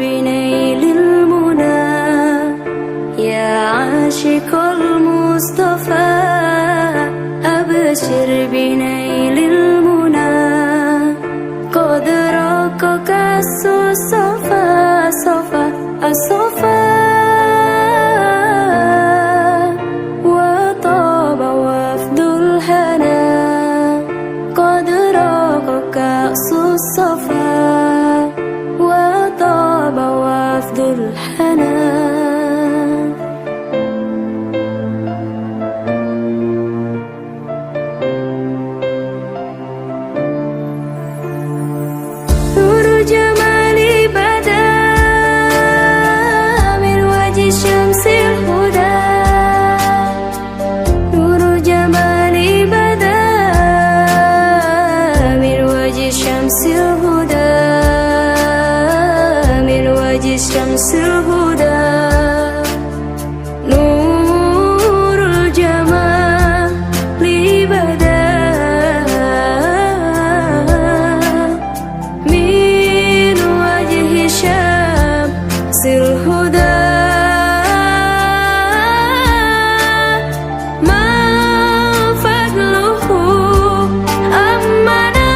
بنيل المنى يا عاشق المصطفى أبشر بنيل المنى قد راقك الصفا صفا الصفا وطاب وفد الهنا قد راقك الصفا وطاب وفد الهنا شمس الهدى نور الجمال بدا من وجه شمس الهدى ما فضله أمنا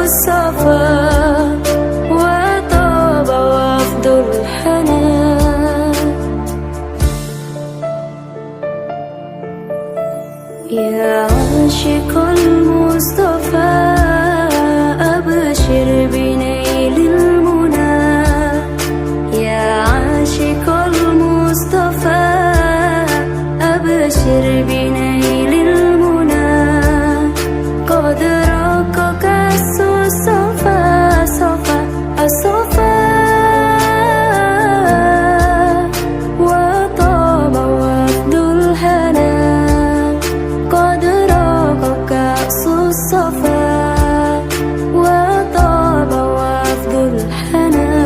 الصفا وطاب وفد الهنا يا عاشق المصطفى أبشر بنيل المنى يا عاشق المصطفى أبشر بنيل المنى قد راقك الصفا صفا الصفا وطاب وفد الهنا قد راقك الصفا وطاب وفد الهنا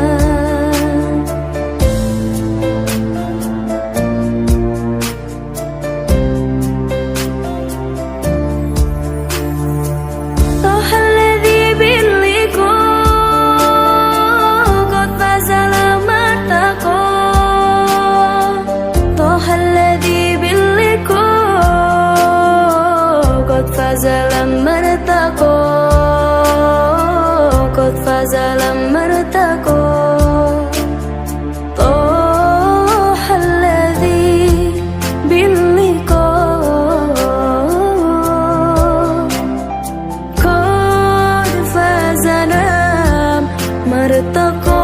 فاز لما ارتقى قد فاز لما ارتقى طه الذي باللقاء قد فاز لما ارتقى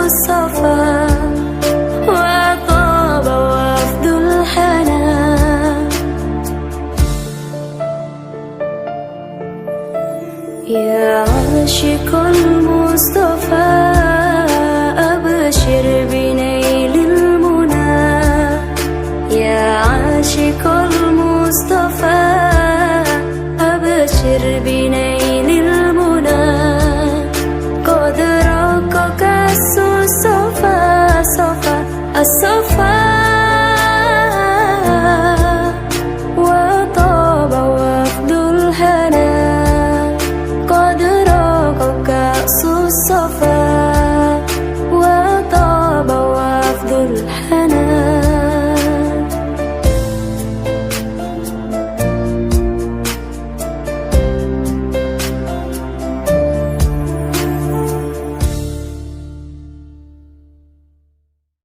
الصفا وطاب وفد الهنا يا عاشق المصطفى